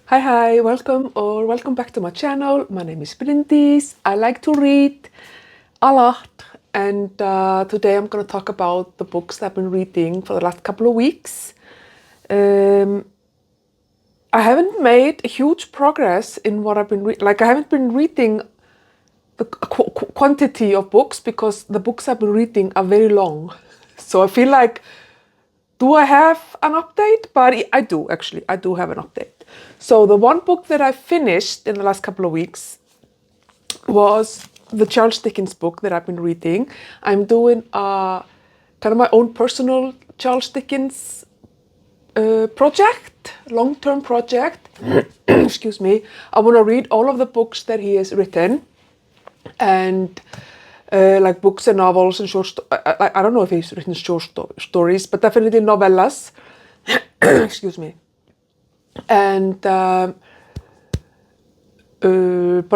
Hi, welcome back to my channel. My name is Bryndís. I like to read a lot, and today I'm going to talk about the books that I've been reading for the last couple of weeks. I haven't made a huge progress in what I've been reading. I haven't been reading the quantity of books because the books I've been reading are very long. So I feel like, do I have an update? But I do, actually. I do have an update. So the one book that I finished in the last couple of weeks was the Charles Dickens book that I've been reading. I'm doing kind of my own personal Charles Dickens project, long-term project. Excuse me. I want to read all of the books that he has written, and like books and novels and short. I don't know if he's written short stories, but definitely novellas. Excuse me. And but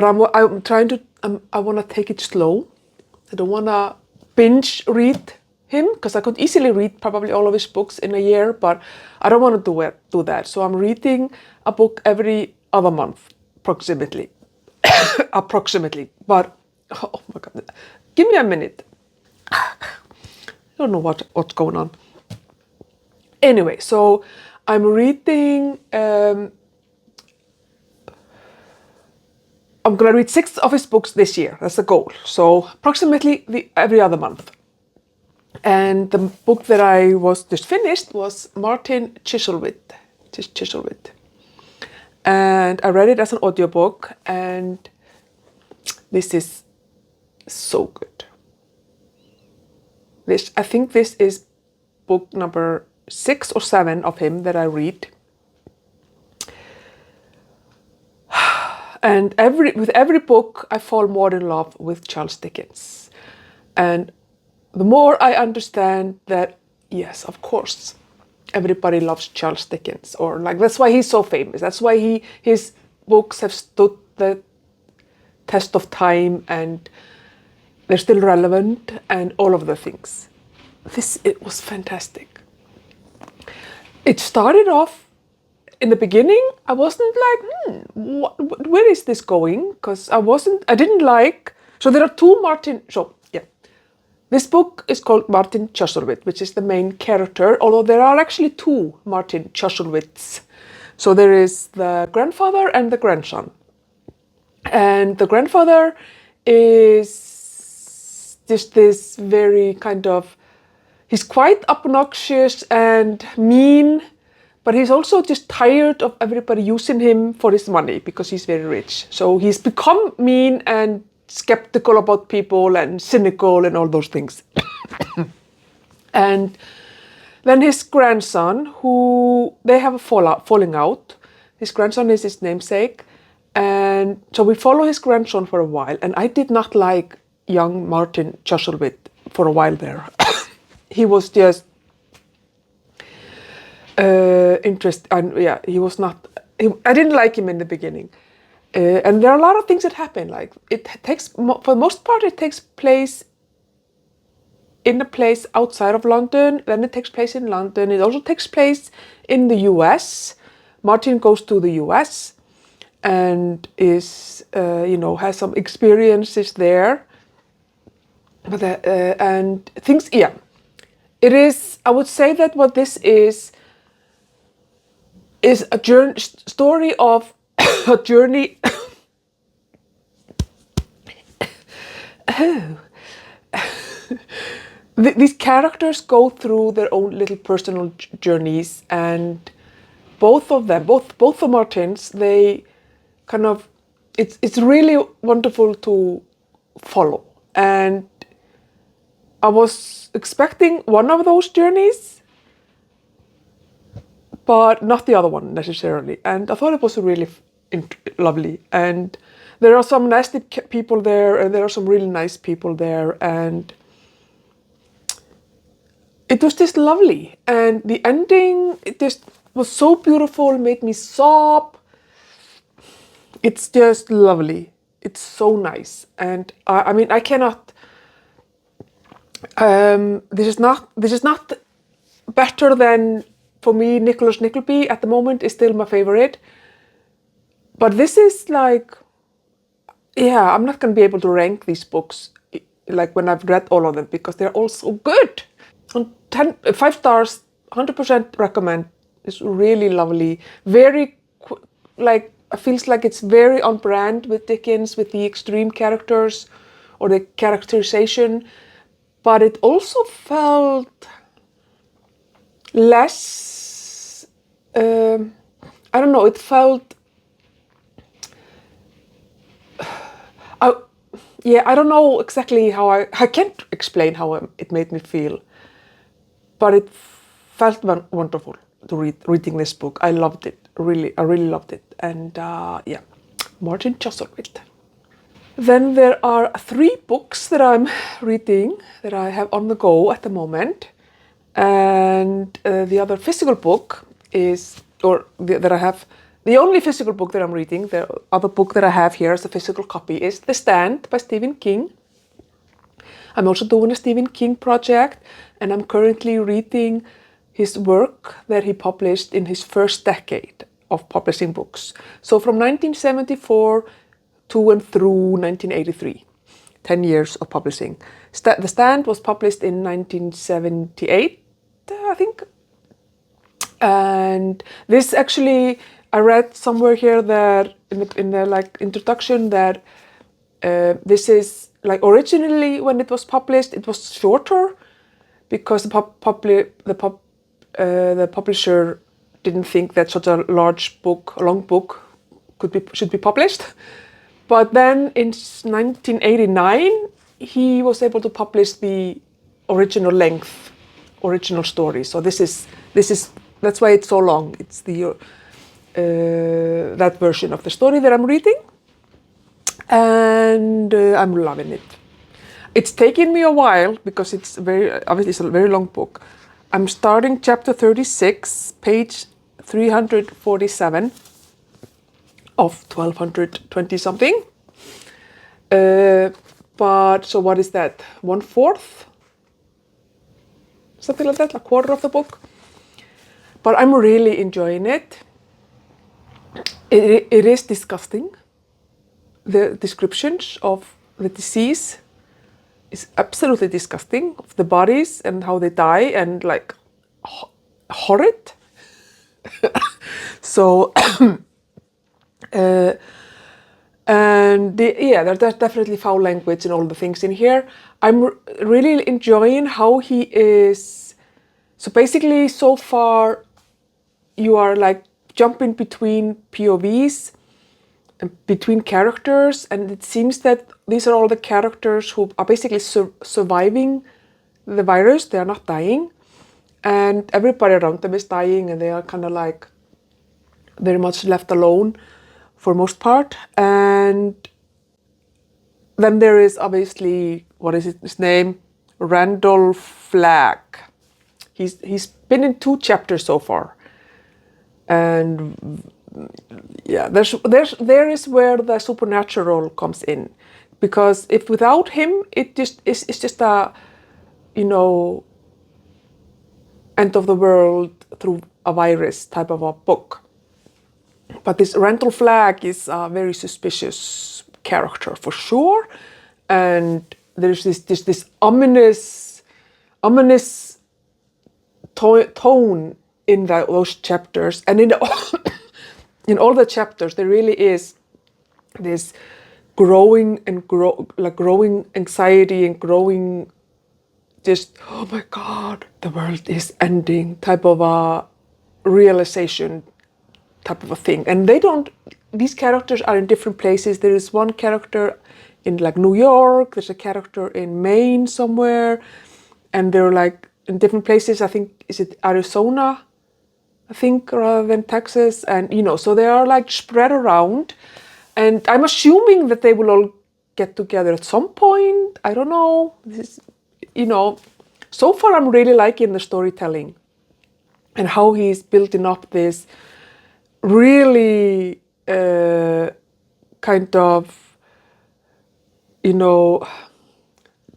I'm trying to. I want to take it slow. I don't want to binge read him because I could easily read probably all of his books in a year, but I don't want to do that. So I'm reading a book every other month, approximately. But oh my god, give me a minute. I don't know what's going on. Anyway, so I'm reading. I'm gonna read 6 of his books this year. That's the goal. So approximately every other month. And the book that I was just finished was Martin Chuzzlewit. And I read it as an audiobook, and this is so good. I think this is book number 6 or 7 of him that I read. And with every book, I fall more in love with Charles Dickens. And the more I understand that, yes, of course, everybody loves Charles Dickens, or like that's why he's so famous. That's why his books have stood the test of time, and they're still relevant, and all of the things. It was fantastic. It started off. In the beginning, I wasn't like, where is this going? Because I didn't like, so there are two Martin, so yeah. This book is called Martin Chuzzlewit, which is the main character, although there are actually 2 Martin Chuzzlewits. So there is the grandfather and the grandson. And the grandfather is just this very kind of, he's quite obnoxious and mean, but he's also just tired of everybody using him for his money because he's very rich. So he's become mean and skeptical about people and cynical and all those things. And then his grandson, who they have a falling out. His grandson is his namesake. And so we follow his grandson for a while. And I did not like young Martin Chuzzlewit for a while there. He was just he was not. I didn't like him in the beginning, and there are a lot of things that happen. Like for the most part, it takes place in a place outside of London. Then it takes place in London. It also takes place in the U.S. Martin goes to the U.S. and is has some experiences there. But and things, yeah, it is. I would say that what this is a story of a journey. These characters go through their own little personal journeys, and both the Martins, they kind of, it's really wonderful to follow. And I was expecting one of those journeys, but not the other one necessarily. And I thought it was really lovely. And there are some nasty people there, and there are some really nice people there. And it was just lovely. And the ending, it just was so beautiful, made me sob. It's just lovely. It's so nice. And I mean, I cannot, this is not better than, for me, Nicholas Nickleby at the moment is still my favorite. But this is like, yeah, I'm not going to be able to rank these books like when I've read all of them because they're all so good. And 5 stars, 100% recommend. It's really lovely. Very, like, feels like it's very on brand with Dickens, with the extreme characters or the characterization. But it also felt less, I don't know, it felt, I don't know exactly how I can't explain how it made me feel. But it felt wonderful to reading this book. I loved it, really, I really loved it. And yeah, Martin Chuzzlewit. Then there are 3 books that I'm reading that I have on the go at the moment. And the other physical book is, that I have, the only physical book that I'm reading, the other book that I have here as a physical copy is The Stand by Stephen King. I'm also doing a Stephen King project, and I'm currently reading his work that he published in his first decade of publishing books. So from 1974 to and through 1983, 10 years of publishing. The Stand was published in 1978, I think. And this actually, I read somewhere here that in the like introduction that this is like originally when it was published, it was shorter because the publisher didn't think that such a long book should be published. But then in 1989, he was able to publish the original length, original story. So that's why it's so long. It's the that version of the story that I'm reading, and I'm loving it. It's taken me a while because it's obviously it's a very long book. I'm starting chapter 36, page 347 of 1220 something. But so what is that? 1/4? Something like that, a quarter of the book. But I'm really enjoying it. It is disgusting. The descriptions of the disease is absolutely disgusting, of the bodies and how they die, and like horrid. So there's definitely foul language and all the things in here. I'm really enjoying how he is. So basically, so far, you are like jumping between POVs and between characters, and it seems that these are all the characters who are basically surviving the virus. They are not dying, and everybody around them is dying, and they are kind of like very much left alone for most part. And then there is obviously, what is his name? Randall Flagg. He's been in 2 chapters so far, and yeah, there is where the supernatural comes in, because if without him, it's just a, end of the world through a virus type of a book. But this Randall Flagg is a very suspicious character for sure, and there's this ominous tone in those chapters, and in all the chapters there really is this growing anxiety and growing just, oh my God, the world is ending type of a realization type of a thing. And these characters are in different places. There is one character in like New York, there's a character in Maine somewhere, and they're like in different places. I think, is it Arizona? I think, rather than Texas. And, so they are like spread around. And I'm assuming that they will all get together at some point. I don't know. This is, so far I'm really liking the storytelling and how he's building up this really kind of,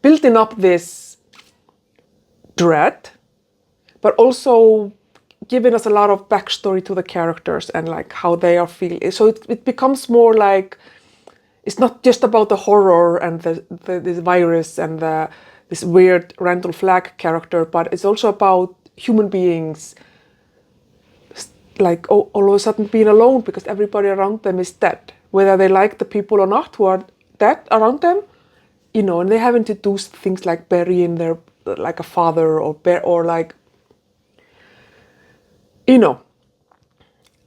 building up this dread, but also given us a lot of backstory to the characters and like how they are feeling. So it becomes more like, it's not just about the horror and this virus and this weird Randall Flagg character, but it's also about human beings, like all of a sudden being alone because everybody around them is dead, whether they like the people or not who are dead around them, you know, and they having to do things like burying their, like a father or like, you know,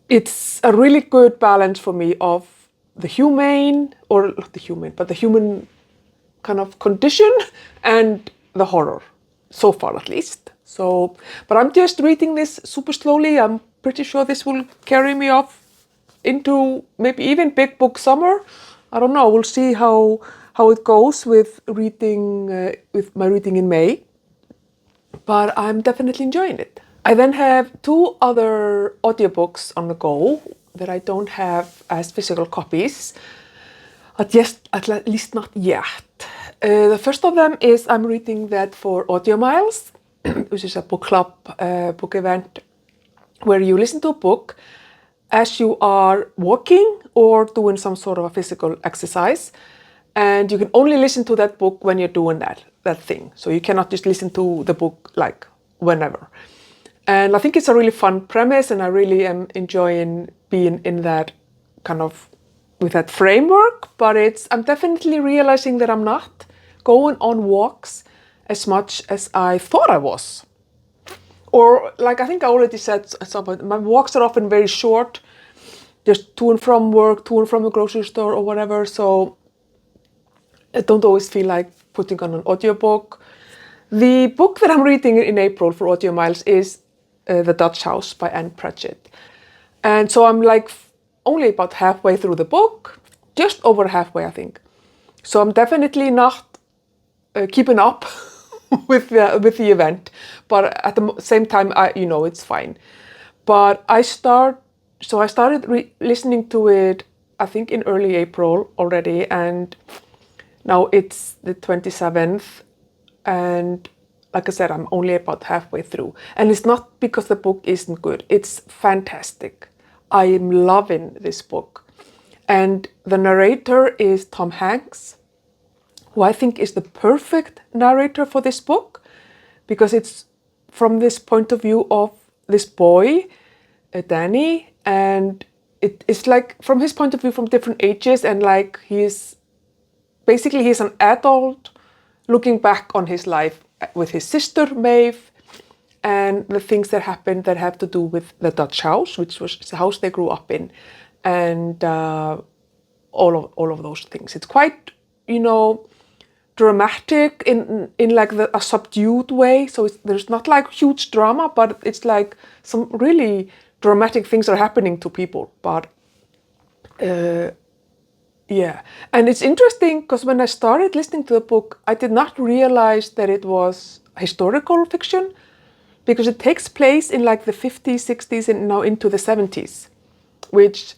it's a really good balance for me of the humane, or not the humane, but the human kind of condition and the horror, so far at least. So, but I'm just reading this super slowly. I'm pretty sure this will carry me off into maybe even big book summer. I don't know. We'll see how it goes with reading, with my reading in May. But I'm definitely enjoying it. I then have 2 other audiobooks on the go that I don't have as physical copies, at least not yet. The first of them is I'm reading that for Audiomiles, which is a book club book event where you listen to a book as you are walking or doing some sort of a physical exercise. And you can only listen to that book when you're doing that thing. So you cannot just listen to the book like whenever. And I think it's a really fun premise, and I really am enjoying being in that kind of, with that framework. But I'm definitely realizing that I'm not going on walks as much as I thought I was. Or like I think I already said something, my walks are often very short, just to and from work, to and from the grocery store or whatever. So I don't always feel like putting on an audiobook. The book that I'm reading in April for Audiomiles is The Dutch House by Pratchett. And so I'm like only about halfway through the book, just over halfway, I think. So I'm definitely not keeping up with the event, but at the same time, it's fine. But I started listening to it, I think in early April already, and now it's the 27th, and like I said, I'm only about halfway through. And it's not because the book isn't good. It's fantastic. I am loving this book. And the narrator is Tom Hanks, who I think is the perfect narrator for this book, because it's from this point of view of this boy, Danny, and it's like from his point of view from different ages, and like he's an adult looking back on his life with his sister Maeve and the things that happened that have to do with the Dutch house, which was the house they grew up in, and all of those things. It's quite, dramatic in like a subdued way. So there's not like huge drama, but it's like some really dramatic things are happening to people. But yeah, and it's interesting because when I started listening to the book, I did not realize that it was historical fiction, because it takes place in like the 50s, 60s, and now into the 70s, which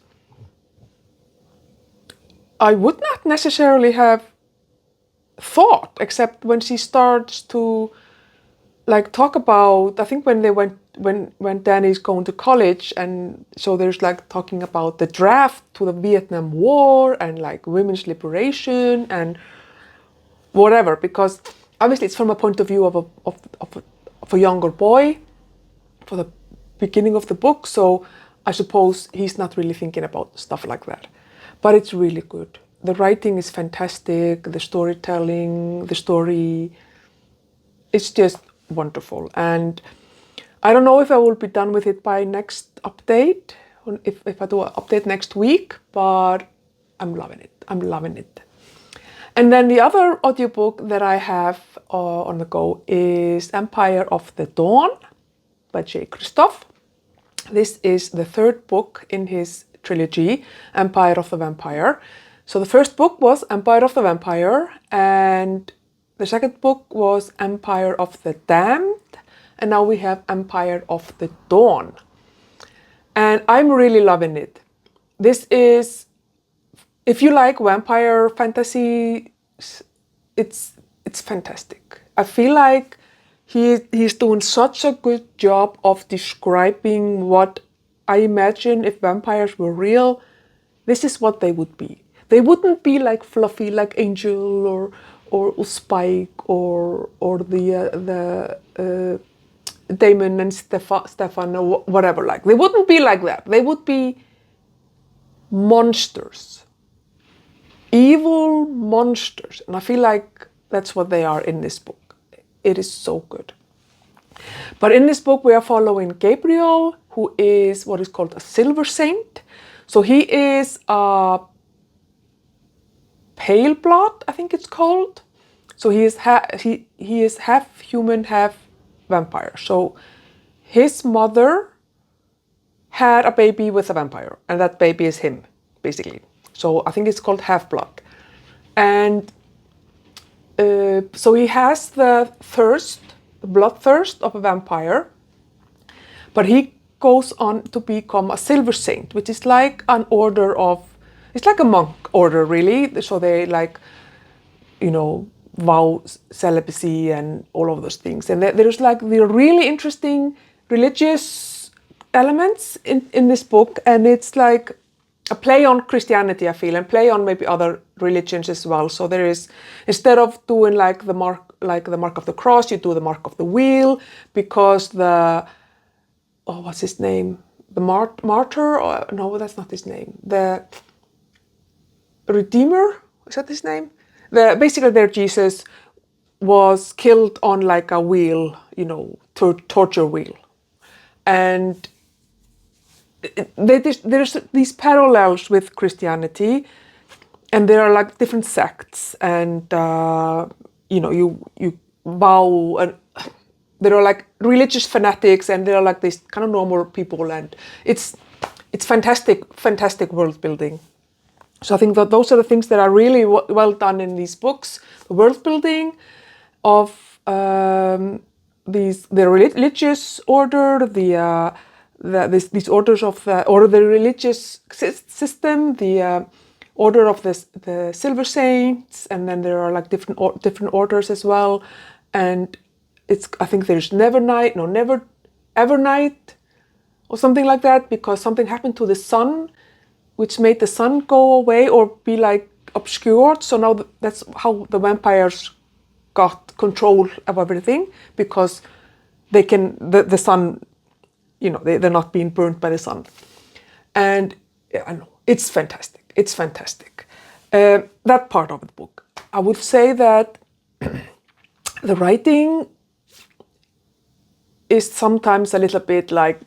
I would not necessarily have thought, except when she starts to like talk about, I think when Danny's going to college, and so there's like talking about the draft to the Vietnam War and like women's liberation and whatever, because obviously it's from a point of view of a younger boy for the beginning of the book, so I suppose he's not really thinking about stuff like that. But it's really good. The writing is fantastic, the storytelling, the story, it's just wonderful. And I don't know if I will be done with it by next update, if I do an update next week, but I'm loving it. I'm loving it. And then the other audiobook that I have on the go is Empire of the Dawn by J. Kristoff. This is the third book in his trilogy, Empire of the Vampire. So the first book was Empire of the Vampire, and the second book was Empire of the Damned, and now we have Empire of the Dawn. And I'm really loving it. This is, if you like vampire fantasy, it's fantastic. I feel like he's doing such a good job of describing what I imagine if vampires were real. This is what they would be. They wouldn't be like fluffy, like Angel or Spike or the Damon and Stefan or whatever. Like they wouldn't be like that. They would be monsters, evil monsters, and I feel like that's what they are in this book. It is so good. But in this book, we are following Gabriel, who is what is called a silver saint. So he is a pale blood, I think it's called. So he is half human, half vampire. So his mother had a baby with a vampire, and that baby is him, basically. So I think it's called half-blood. And so he has the bloodthirst of a vampire, but he goes on to become a silver saint, which is like an order of, it's like a monk order, really. So they like, vow celibacy and all of those things. And there's like the really interesting religious elements in this book, and it's like a play on Christianity, I feel, and play on maybe other religions as well. So there is, instead of doing like the mark of the cross, you do the mark of the wheel, because what's his name? The martyr? No, that's not his name. The Redeemer? Is that his name? Basically, their Jesus was killed on like a wheel, torture wheel. And there's these parallels with Christianity, and there are like different sects, and you vow, and there are like religious fanatics, and there are like these kind of normal people, and it's fantastic world building. So I think that those are the things that are really well done in these books: the world building of the religious order, these orders of the religious system, the order of the silver saints, and then there are like different orders as well. And I think there's never ever night, or something like that, because something happened to the sun, which made the sun go away or be like obscured. So now that's how the vampires got control of everything, because they can the sun, they're not being burnt by the sun. And yeah, I know, it's fantastic. It's fantastic. That part of the book. I would say that the writing is sometimes a little bit like,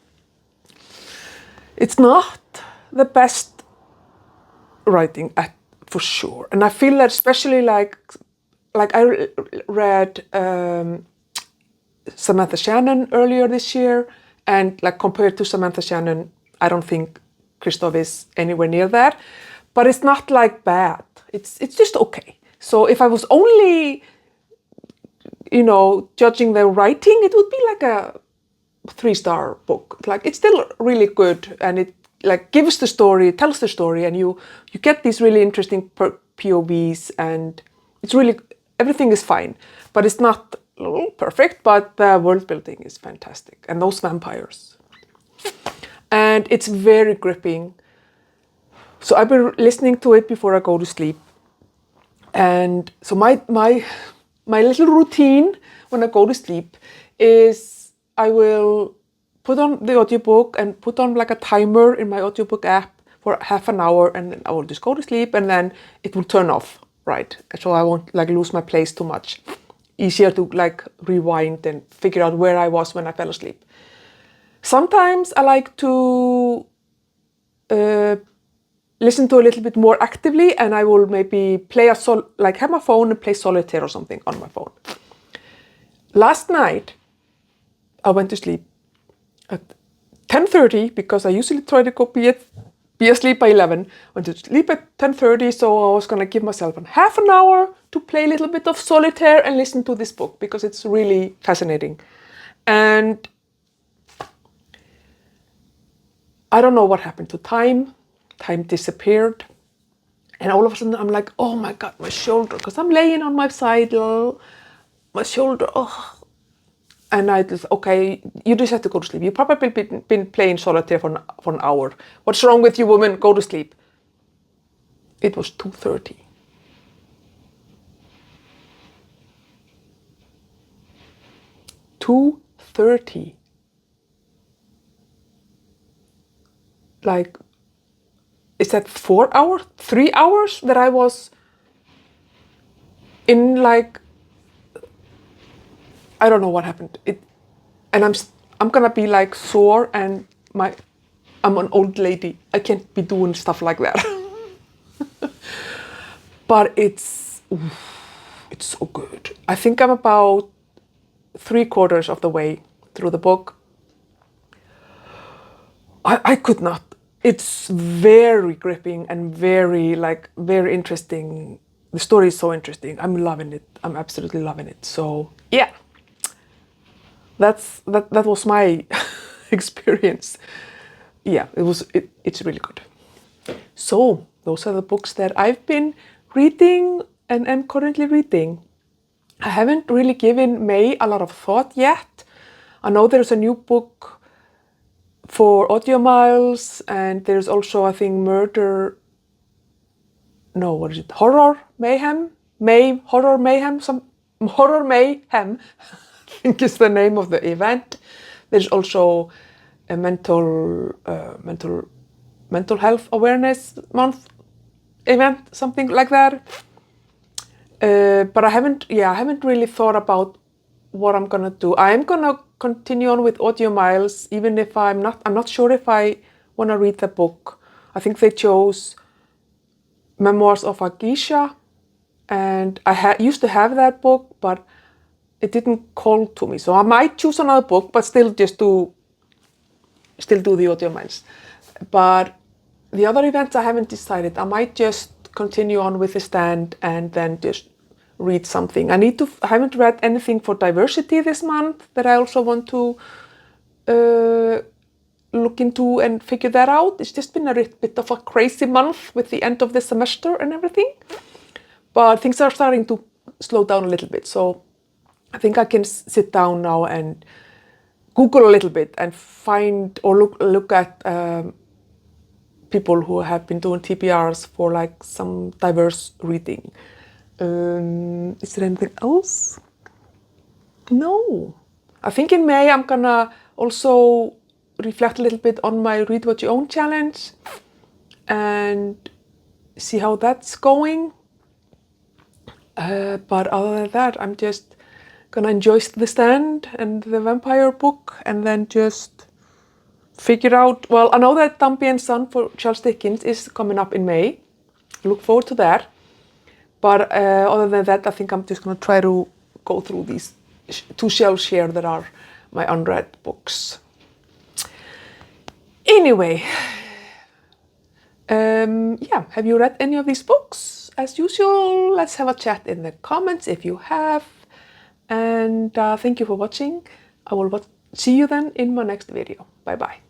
it's not the best writing for sure. And I feel that especially like I read Samantha Shannon earlier this year, and like compared to Samantha Shannon, I don't think Kristoff is anywhere near that, but it's not like bad. It's just okay. So if I was only, judging the writing, it would be like a 3-star book. Like it's still really good, and it like gives the story, tells the story, and you get these really interesting POVs, and it's really, everything is fine, but it's not perfect, but the world building is fantastic, and those vampires, and it's very gripping. So I've been listening to it before I go to sleep, and so my little routine when I go to sleep is I will put on the audiobook and put on like a timer in my audiobook app for half an hour, and then I will just go to sleep, and then it will turn off, right? So I won't like lose my place too much. Easier to like rewind and figure out where I was when I fell asleep. Sometimes I like to listen to a little bit more actively, and I will maybe play have my phone and play solitaire or something on my phone. Last night, I went to sleep at 10:30, because I usually try to be asleep by 11. Went to sleep at 10:30, so I was gonna give myself half an hour to play a little bit of solitaire and listen to this book, because it's really fascinating. And I don't know what happened to time. Time disappeared. And all of a sudden I'm like, oh my God, my shoulder, because I'm laying on my side, my shoulder, And I just, okay, you just have to go to sleep. You've probably been playing solitaire for an hour. What's wrong with you, woman? Go to sleep. It was 2:30. $2:30. Like, is that 4 hours? 3 hours that I was in, like, I don't know what happened. And I'm gonna be like sore, and I'm an old lady. I can't be doing stuff like that. But it's so good. I think I'm about 3/4 of the way through the book. I could not. It's very gripping and very interesting. The story is so interesting. I'm loving it. I'm absolutely loving it. So yeah, that was my experience. Yeah, it's really good. So those are the books that I've been reading and am currently reading. I haven't really given May a lot of thought yet. I know there's a new book for Audiomiles, and there's also, I think, Horror Mayhem? Horror Mayhem? Horror Mayhem, I think is the name of the event. There's also a mental health awareness month event, something like that. But I haven't really thought about what I'm gonna do. I'm gonna continue on with Audiomiles, even if I'm not sure if I want to read the book. I think they chose Memoirs of a Geisha, and I used to have that book, but it didn't call to me. So I might choose another book, but still do the Audiomiles. But the other events I haven't decided. I might just continue on with The Stand and then just read something. I haven't read anything for diversity this month that I also want to look into and figure that out. It's just been a bit of a crazy month with the end of the semester and everything. But things are starting to slow down a little bit. So I think I can sit down now and Google a little bit and find or look at people who have been doing TBRs for like some diverse reading. Is there anything else? No. I think in May I'm gonna also reflect a little bit on my Read What You Own challenge and see how that's going. But other than that, I'm just gonna enjoy The Stand and the vampire book, and then just figure out, well, I know that Dombey and Son for Charles Dickens is coming up in May. Look forward to that. But other than that, I think I'm just going to try to go through these 2 shelves here that are my unread books. Anyway, have you read any of these books? As usual, let's have a chat in the comments if you have. And thank you for watching. I will see you then in my next video. Bye bye.